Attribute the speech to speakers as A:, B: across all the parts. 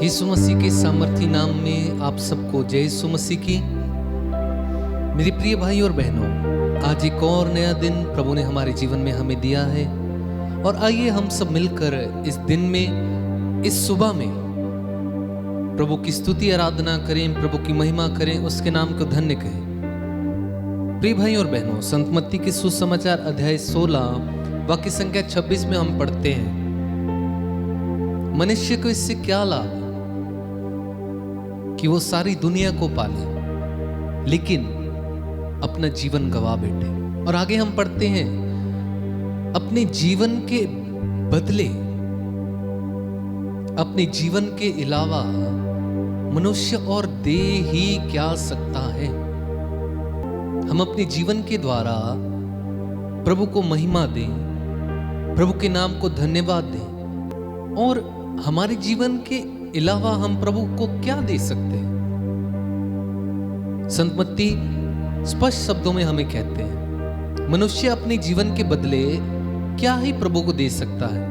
A: यीशु मसीह के सामर्थी नाम में आप सबको जय यीशु मसीह की। मेरे प्रिय भाई और बहनों, आज एक और नया दिन प्रभु ने हमारे जीवन में हमें दिया है और आइए हम सब मिलकर इस दिन में, इस सुबह में प्रभु की स्तुति आराधना करें, प्रभु की महिमा करें, उसके नाम को धन्य कहें। प्रिय भाई और बहनों, संत मत्ती के सुसमाचार अध्याय 16 वाक्य संख्या 26 में हम पढ़ते हैं, मनुष्य को इससे क्या लाभ कि वो सारी दुनिया को पाले लेकिन अपना जीवन गवा बैठे। और आगे हम पढ़ते हैं, अपने जीवन के बदले, अपने जीवन के अलावा मनुष्य और दे ही क्या सकता है। हम अपने जीवन के द्वारा प्रभु को महिमा दें, प्रभु के नाम को धन्यवाद दें, और हमारे जीवन के अलावा हम प्रभु को क्या दे सकते हैं। संत मत्ती स्पष्ट शब्दों में हमें कहते हैं, मनुष्य अपने जीवन के बदले क्या ही प्रभु को दे सकता है।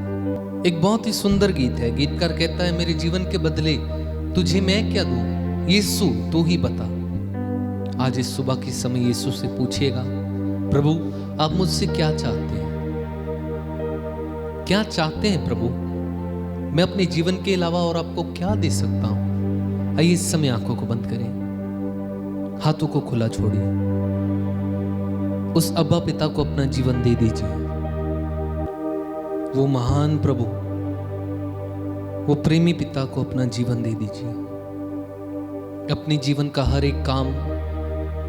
A: एक बहुत ही सुंदर गीत है, गीतकार कहता है, मेरे जीवन के बदले तुझे मैं क्या दूं, यीशु तू ही बता। आज इस सुबह के समय यीशु से पूछिएगा, प्रभु आप मुझसे क्या चाहते हैं, क्या चाहते हैं प्रभु, मैं अपने जीवन के अलावा और आपको क्या दे सकता हूं। आइए इस समय आंखों को बंद करें, हाथों को खुला छोड़िए, उस अब्बा पिता को अपना जीवन दे दीजिए। वो महान प्रभु, वो प्रेमी पिता को अपना जीवन दे दीजिए। अपने जीवन का हर एक काम,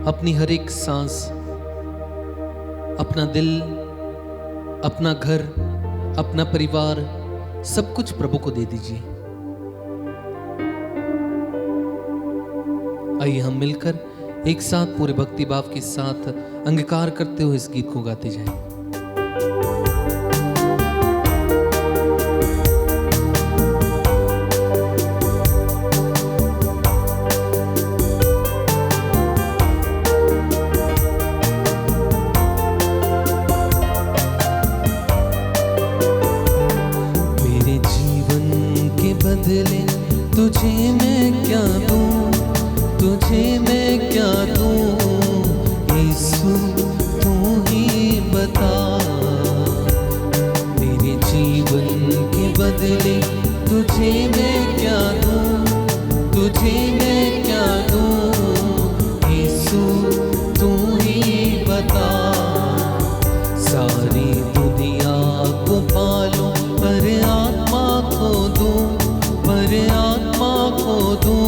A: अपनी हर एक सांस, अपना दिल, अपना घर, अपना परिवार, सब कुछ प्रभु को दे दीजिए। आइए हम मिलकर एक साथ पूरे भक्ति भाव के साथ अंगीकार करते हुए इस गीत को गाते जाएं।
B: तुझे मैं क्या दूं, तुझे मैं क्या दूं, यीशु तू ही बता। मेरे जीवन के बदले तुझे मैं क्या दूं, तुझे मैं क्या दूं, यीशु तू ही बता। सारी दुनिया को पालूं पर आत्मा को दूं, पर आत्मा को दूं,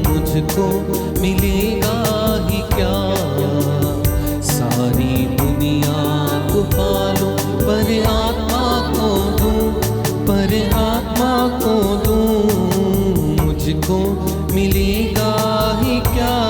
B: मुझको मिलेगा ही क्या। सारी दुनिया को पालूं पर आत्मा को दूं, पर आत्मा को दूं, मुझको मिलेगा ही क्या।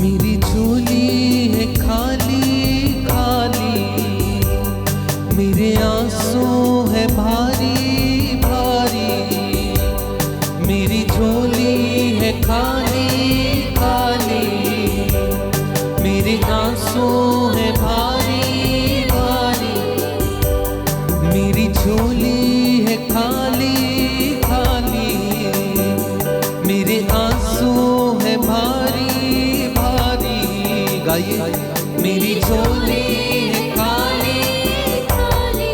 B: मेरी झोली है खाली खाली, मेरे आंसू है भारी भारी। मेरी झोली है खाली खाली, मेरे आंसू है भारी भारी। मेरी झोली है खाली खाली, मेरे आंसू है भारी। मेरी झोली है खाली खाली,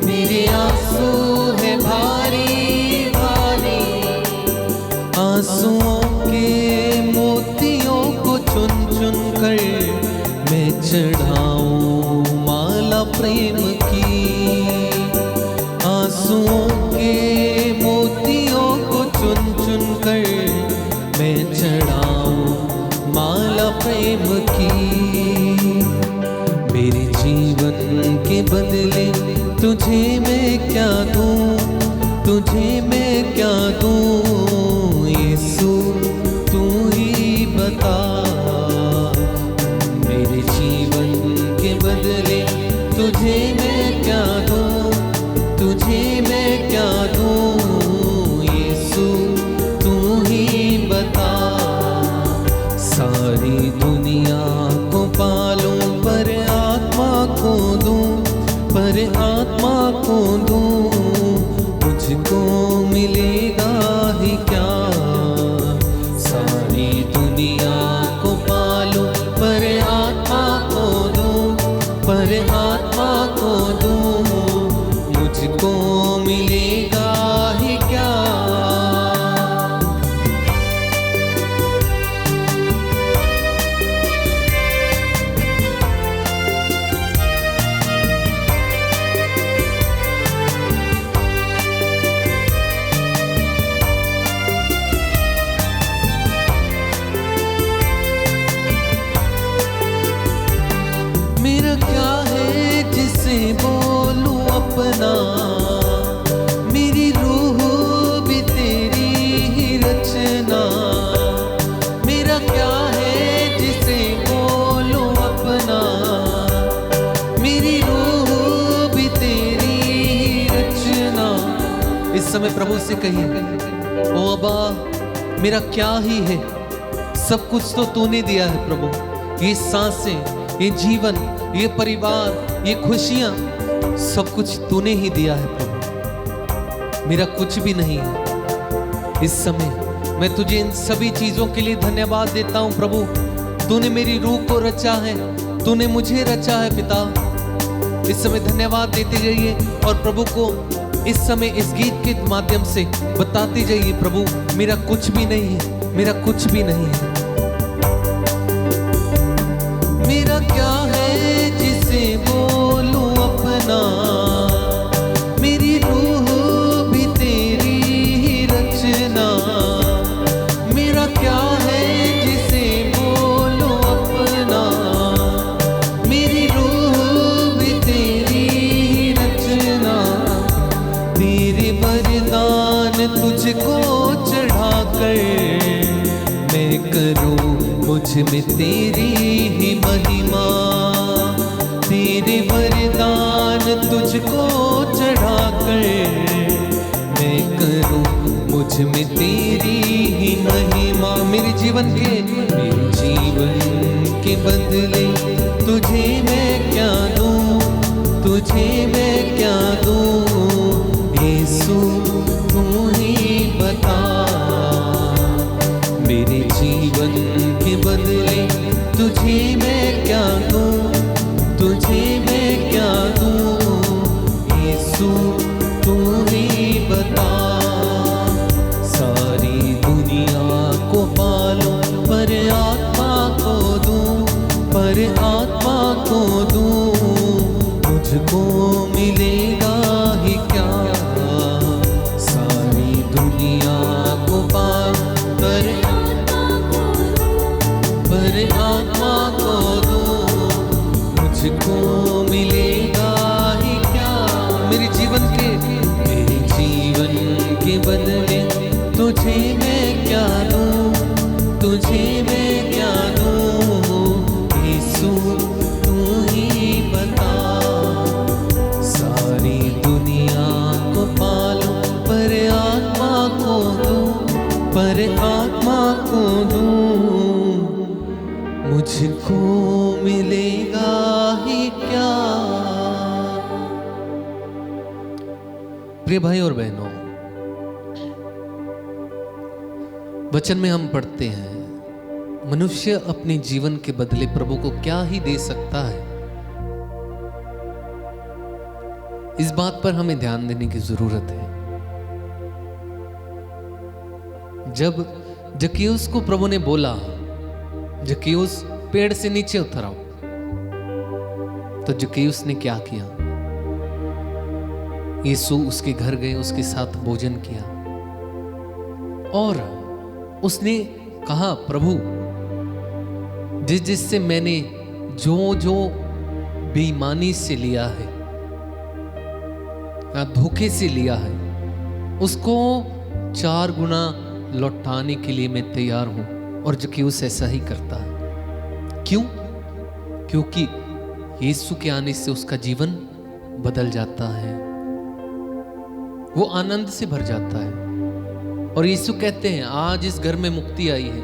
B: मेरे आंसू है भारी भारी। आंसुओं के मोतियों को चुन चुन कर मैं चढ़ाऊं माला प्रेम की। आंसुओं के मोतियों को चुन चुन कर मैं चढ़ाऊं माला प्रेम की। मेरे जीवन के बदले तुझे मैं क्या दूं, तुझे मैं क्या दूं, यीशु तू ही बता। मेरे जीवन सारी दुनिया को पालूं पर आत्मा को दूं, पर आत्मा को दूं, मुझको मिलेगा ही क्या। सारी दुनिया को पालूं पर आत्मा को दूं, पर आत्मा को दूं, मुझको मिलेगा ही क्या। मेरा क्या है जिसे बोलूं अपना, मेरी रूह भी तेरी ही रचना। मेरा क्या है जिसे बोलूं अपना, मेरी रूह भी तेरी ही रचना। इस समय प्रभु से कहिए, ओ अब्बा मेरा क्या ही है, सब कुछ तो तूने दिया है प्रभु। ये सांसें, ये जीवन, ये परिवार, ये खुशियां, सब कुछ तूने ही दिया है प्रभु, मेरा कुछ भी नहीं है। इस समय मैं तुझे इन सभी चीजों के लिए धन्यवाद देता हूं प्रभु। तूने मेरी रूह को रचा है, तूने मुझे रचा है पिता। इस समय धन्यवाद देते जाइए और प्रभु को इस समय इस गीत के माध्यम से बताते जाइए, प्रभु मेरा कुछ भी नहीं है, मेरा कुछ भी नहीं है। मेरा क्या है जिसे बोलूं अपना, मेरी रूह भी तेरी ही रचना। मेरा क्या है जिसे बोलूं अपना, मेरी रूह भी तेरी ही रचना। तेरे वरदान तुझको चढ़ाकर मैं करूं मुझ में तेरी ही महिमा। तेरे वरदान तुझको चढ़ाकर मैं करूं मुझ में तेरी ही महिमा। मेरे जीवन के बदले तुझे मैं क्या दूं, तुझे मैं क्या दूं। यीशु तू ही बता, मेरे जीवन के बदले तुझे मैं क्या दूं, तुझे मैं क्या दूं। यीशु तू ही बता। सारी दुनिया को पालूं पर आत्मा को दूं, पर आत्मा को दूं, मुझको मिलेगा ही क्या। सारी दुनिया को पालूं पर आत्मा को दूं, मुझको मिलेगा ही क्या। मेरे जीवन के बदले तुझे मैं क्या दूं, तुझे मैं क्या दूं। यीशु तू ही बता। सारी दुनिया को पालूं पर आत्मा को दूं, पर आत्मा को दूं, मुझको मिलेगा ही क्या।
A: प्रिय भाई और बहनों, वचन में हम पढ़ते हैं मनुष्य अपने जीवन के बदले प्रभु को क्या ही दे सकता है। इस बात पर हमें ध्यान देने की जरूरत है। जब जक्कियुस को प्रभु ने बोला, जक्कियुस पेड़ से नीचे उतर आओ, तो जक्कियुस ने क्या किया? यीशु उसके घर गए, उसके साथ भोजन किया और उसने कहा, प्रभु जिससे मैंने जो जो बेईमानी से लिया है या धोखे से लिया है, उसको 4 गुना लौटाने के लिए मैं तैयार हूं। और जक्कियुस ऐसा ही करता है। क्यों? क्योंकि यीशु के आने से उसका जीवन बदल जाता है, वो आनंद से भर जाता है। और यीशु कहते हैं, आज इस घर में मुक्ति आई है।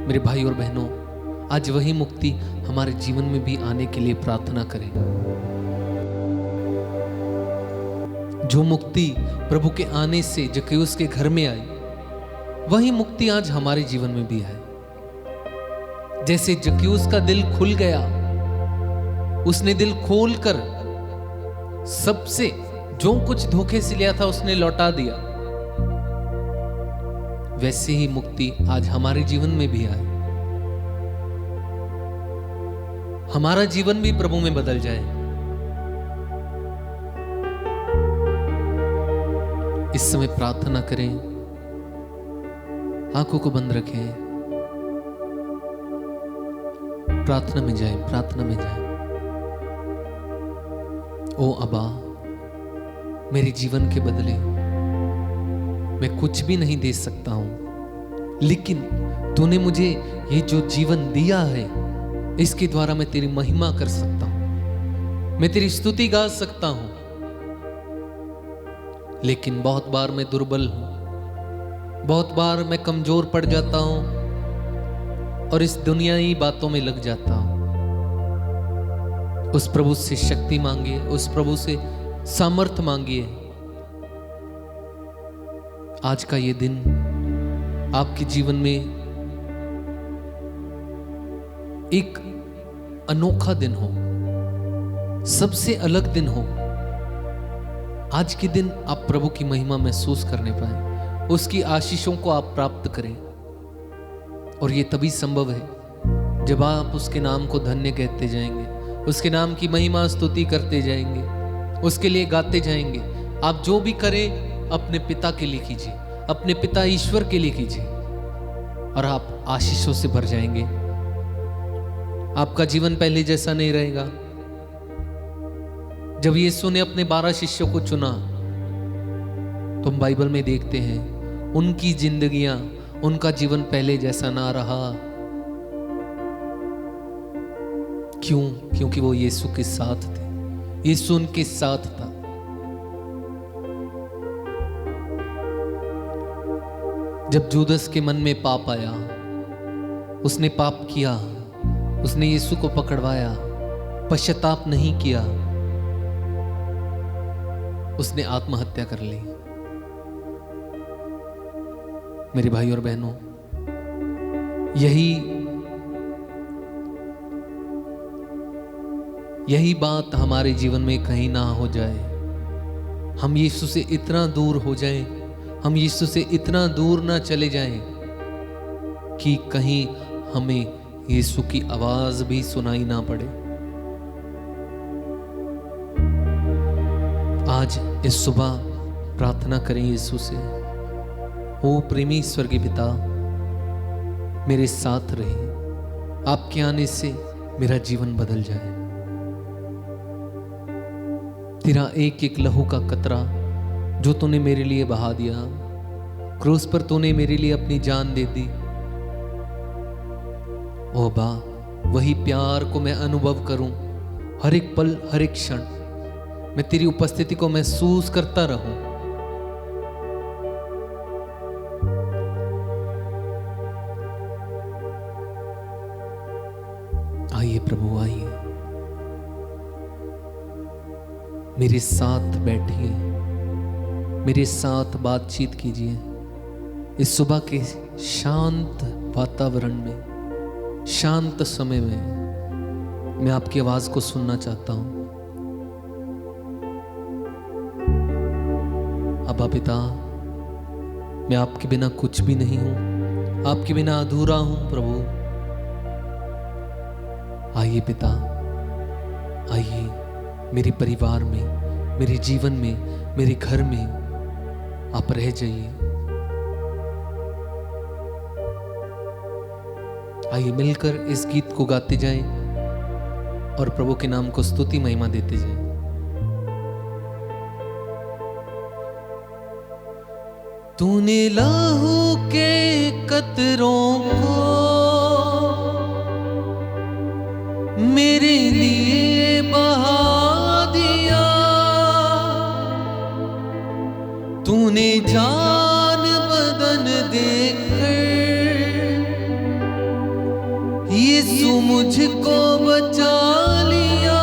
A: मेरे भाई और बहनों, आज वही मुक्ति हमारे जीवन में भी आने के लिए प्रार्थना करें। जो मुक्ति प्रभु के आने से जक्कैयुस के घर में आई, वही मुक्ति आज हमारे जीवन में भी है। जैसे जक्कैयुस का दिल खुल गया, उसने दिल खोलकर सबसे जो कुछ धोखे से लिया था उसने लौटा दिया, वैसे ही मुक्ति आज हमारे जीवन में भी आए। हमारा जीवन भी प्रभु में बदल जाए। इस समय प्रार्थना करें, आंखों को बंद रखें, प्रार्थना में जाएं, प्रार्थना में जाएं। ओ अबा, मेरे जीवन के बदले मैं कुछ भी नहीं दे सकता हूं, लेकिन तूने मुझे ये जो जीवन दिया है, इसके द्वारा मैं तेरी महिमा कर सकता हूं, मैं तेरी स्तुति गा सकता हूं। लेकिन बहुत बार मैं दुर्बल हूं, बहुत बार मैं कमजोर पड़ जाता हूं और इस दुनियाई बातों में लग जाता हूं। उस प्रभु से शक्ति मांगिए, उस प्रभु से सामर्थ्य मांगिए। आज का ये दिन आपके जीवन में एक अनोखा दिन हो, सबसे अलग दिन हो। आज के दिन आप प्रभु की महिमा महसूस करने पाए, उसकी आशीषों को आप प्राप्त करें। और ये तभी संभव है जब आप उसके नाम को धन्य कहते जाएंगे, उसके नाम की महिमा स्तुति करते जाएंगे, उसके लिए गाते जाएंगे। आप जो भी करें अपने पिता के लिए कीजिए, अपने पिता ईश्वर के लिए कीजिए, और आप आशीषों से भर जाएंगे। आपका जीवन पहले जैसा नहीं रहेगा। जब यीशु ने अपने 12 शिष्यों को चुना, तो हम बाइबल में देखते हैं उनकी जिंदगियां, उनका जीवन पहले जैसा ना रहा। क्यों? क्योंकि वो यीशु के साथ थे, यीशु उनके साथ था। जब जूदस के मन में पाप आया, उसने पाप किया, उसने यीशु को पकड़वाया, पश्चाताप नहीं किया, उसने आत्महत्या कर ली। मेरे भाई और बहनों, यही बात हमारे जीवन में कहीं ना हो जाए। हम यीशु से इतना दूर हो जाएं, हम यीशु से इतना दूर ना चले जाएं कि कहीं हमें यीशु की आवाज भी सुनाई ना पड़े। आज इस सुबह प्रार्थना करें यीशु से, ओ प्रेमी स्वर्गीय पिता, मेरे साथ रहे, आपके आने से मेरा जीवन बदल जाए। तेरा एक एक लहू का कतरा जो तूने मेरे लिए बहा दिया, क्रूस पर तूने मेरे लिए अपनी जान दे दी। ओ बा, वही प्यार को मैं अनुभव करूं, हर एक पल, हर एक क्षण मैं तेरी उपस्थिति को महसूस करता रहूं। आइए प्रभु, आइए, मेरे साथ बैठिए, मेरे साथ बातचीत कीजिए। इस सुबह के शांत वातावरण में, शांत समय में मैं आपकी आवाज को सुनना चाहता हूं। अब्बा पिता, मैं आपके बिना कुछ भी नहीं हूं, आपके बिना अधूरा हूं प्रभु। आइए पिता, आइए मेरे परिवार में, मेरे जीवन में, मेरे घर में आप रह जाइए। आइए मिलकर इस गीत को गाते जाएं और प्रभु के नाम को स्तुति महिमा देते जाएं। तूने लहू के कतरों को मेरे लिए बहा दिया, तूने जान बदन देकर यीशु
B: मुझको बचा लिया,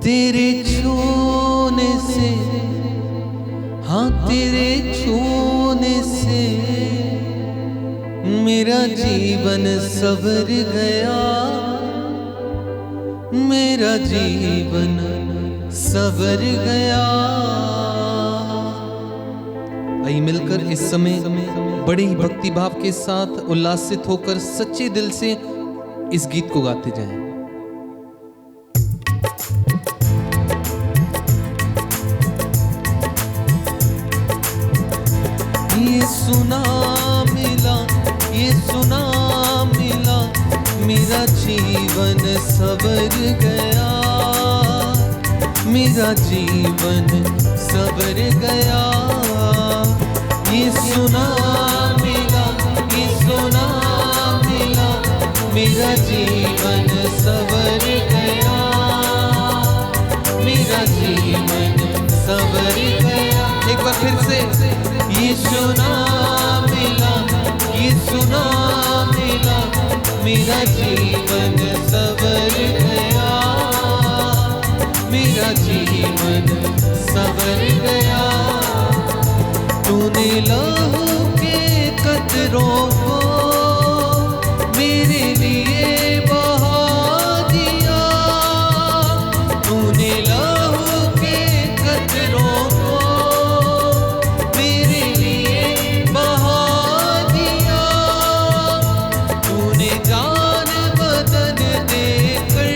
B: तेरे छूने से, हाँ तेरे छूने से मेरा जीवन संवर गया, मेरा जीवन संवर गया।
A: आइए मिलकर इस समय बड़े ही भक्ति भाव के साथ उल्लासित होकर सच्चे दिल से इस गीत को गाते जाएं।
B: ये सुना मिला, ये सुना मिला, मेरा जीवन संवर गया, मेरा जीवन संवर गया। ये सुना मिला, ये सुना मिला, मेरा जीवन संवर गया, मेरा जीवन संवर गया।
A: एक बार फिर से
B: ये सुना मिला, ये सुना मिला, मेरा जीवन संवर गया, मेरा जीवन संवर गया। तूने लहू के कतरों को मेरे लिए बहा दिया, तूने लहू के कतरों को मेरे लिए बहा दिया। तूने जान बदन देकर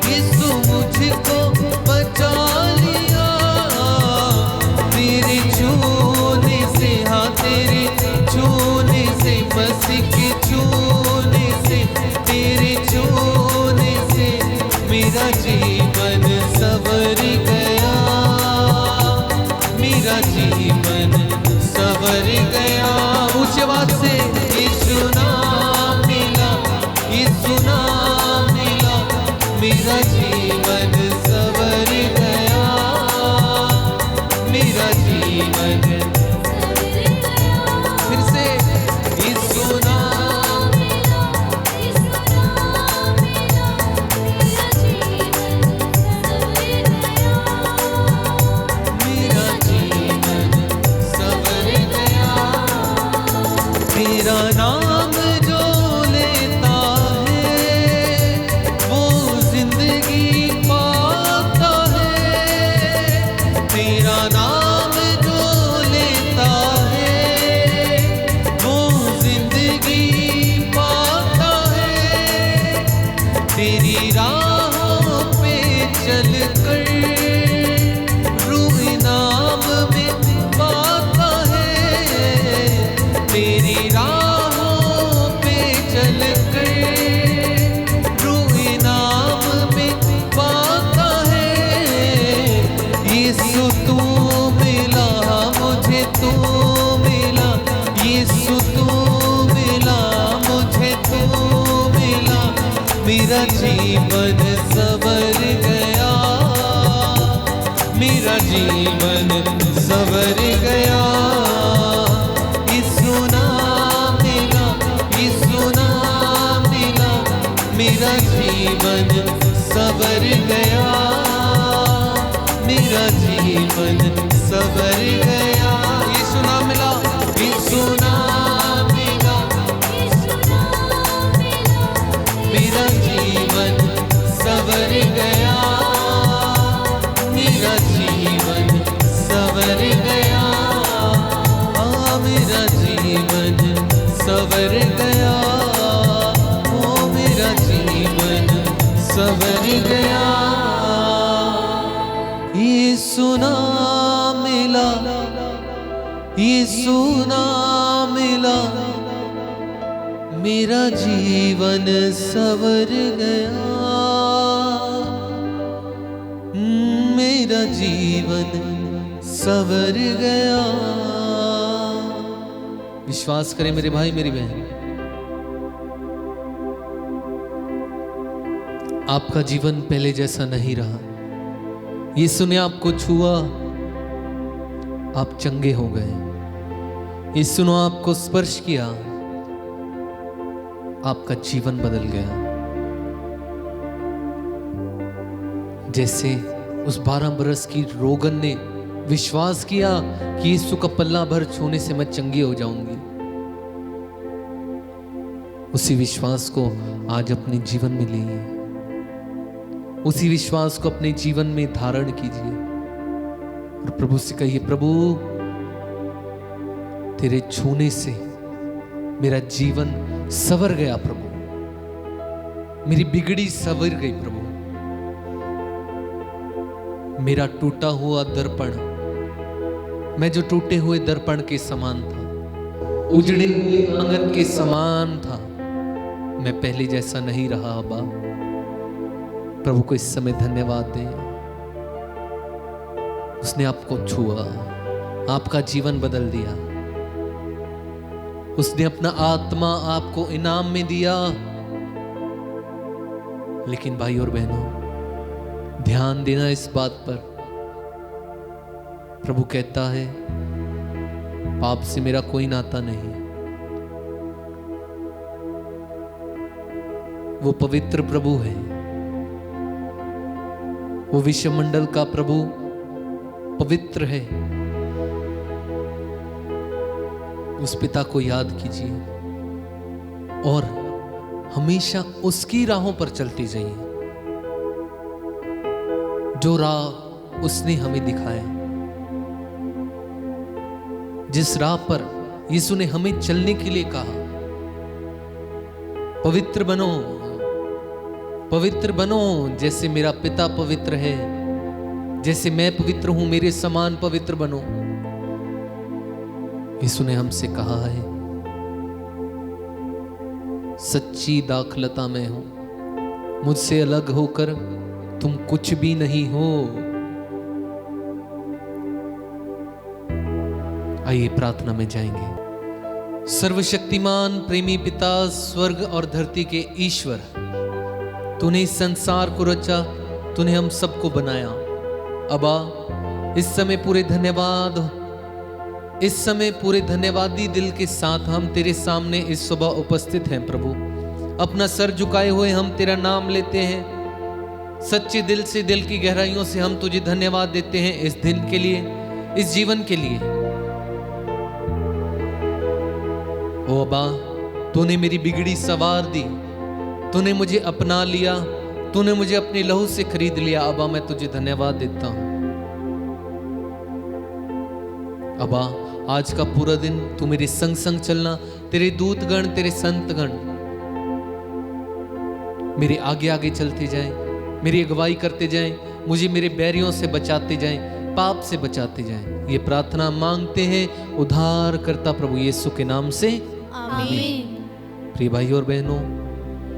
B: यीशु मुझको बचा लिया, तेरे छूने से, हाँ तेरे छूने से, मसीह के छूने से, तेरे छूने से मेरा जीवन संवर गया, मेरा जीवन संवर गया। ऊंची आवाज से यीशु नाम मिला, यीशु नाम मिला, मेरा जीवन संवर गया, मेरा जीवन। फिर से यीशु नाम मिला, मेरा जीवन संवर गया। तेरा नाम जो लेता है वो जिंदगी पाता है, तेरा नाम जो लेता है वो जिंदगी पाता है। तेरी राहों पे चलकर रूह नाम में पाता है, तेरी राहों पे चलकर रूह नाम में पाता है। यीशु तू मिला मुझे, तू मिला, यीशु तू मिला मुझे, तू मिला, मेरा जीवन संवर गया, मेरा जीवन संवर गया। यीशु नाम मिला, यीशु नाम मिला, मेरा जीवन संवर गया, मेरा जीवन संवर गया।
A: यीशु नाम मिला,
B: यीशु नाम मिला, मेरा जीवन संवर गया, मेरा जीवन संवर गया, हाँ मेरा जीवन संवर गया, ओ मेरा जीवन संवर गया। यीशु नाम मिला, यीशु नाम मिला, मेरा जीवन संवर गया, मेरा जीवन संवर गया।
A: विश्वास करें मेरे भाई मेरी बहन, आपका जीवन पहले जैसा नहीं रहा। यीशु ने आपको छुआ, आप चंगे हो गए। यीशु ने आपको स्पर्श किया, आपका जीवन बदल गया। जैसे उस 12 बरस की रोगन ने विश्वास किया कि यीशु का पल्ला भर छूने से मैं चंगी हो जाऊंगी, उसी विश्वास को आज अपने जीवन में लीजिए, उसी विश्वास को अपने जीवन में धारण कीजिए और प्रभु से कहिए, प्रभु तेरे छूने से मेरा जीवन संवर गया, प्रभु मेरी बिगड़ी संवर गई, प्रभु मेरा टूटा हुआ दर्पण, मैं जो टूटे हुए दर्पण के समान था, उजड़े हुए आंगन के समान था, मैं पहले जैसा नहीं रहा। अब्बा प्रभु को इस समय धन्यवाद दें, उसने आपको छुआ, आपका जीवन बदल दिया, उसने अपना आत्मा आपको इनाम में दिया। लेकिन भाई और बहनों, ध्यान देना इस बात पर, प्रभु कहता है पाप से मेरा कोई नाता नहीं, वो पवित्र प्रभु है, वो विश्वमंडल का प्रभु पवित्र है। उस पिता को याद कीजिए और हमेशा उसकी राहों पर चलते जाइए, जो राह उसने हमें दिखाया, जिस राह पर यीशु ने हमें चलने के लिए कहा। पवित्र बनो, पवित्र बनो, जैसे मेरा पिता पवित्र है, जैसे मैं पवित्र हूं, मेरे समान पवित्र बनो। यीशु ने हमसे कहा है, सच्ची दाखलता में हूं, मुझसे अलग होकर तुम कुछ भी नहीं हो। आइए प्रार्थना में जाएंगे। सर्वशक्तिमान प्रेमी पिता, स्वर्ग और धरती के ईश्वर, तूने इस संसार को रचा, तूने हम सबको बनाया। अबा इस समय पूरे धन्यवाद, इस समय पूरे धन्यवादी दिल के साथ हम तेरे सामने इस सुबह उपस्थित हैं। प्रभु अपना सर झुकाए हुए हम तेरा नाम लेते हैं, सच्चे दिल से, दिल की गहराइयों से हम तुझे धन्यवाद देते हैं इस दिन के लिए, इस जीवन के लिए। ओ अबा, तूने मेरी बिगड़ी सवार दी, तूने मुझे अपना लिया, तूने मुझे अपने लहू से खरीद लिया। अबा मैं तुझे धन्यवाद देता हूं। अबा आज का पूरा दिन तू मेरे संग संग चलना, तेरे दूतगण, तेरे संतगण मेरे आगे आगे चलते जाएं, मेरी अगुवाई करते जाएं, मुझे मेरे बैरियों से बचाते जाएं, पाप से बचाते जाएं। ये प्रार्थना मांगते हैं उद्धार करता प्रभु यीशु के नाम से, आमीन। प्रिय भाइयों और बहनों,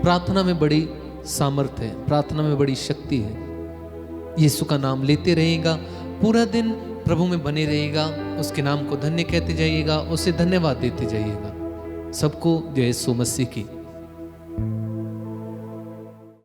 A: प्रार्थना में बड़ी सामर्थ्य है, प्रार्थना में बड़ी शक्ति है। यीशु का नाम लेते रहेगा, पूरा दिन प्रभु में बने रहेगा, उसके नाम को धन्य कहते जाइएगा, उसे धन्यवाद देते जाइएगा। सबको जय यीशु मसीह की।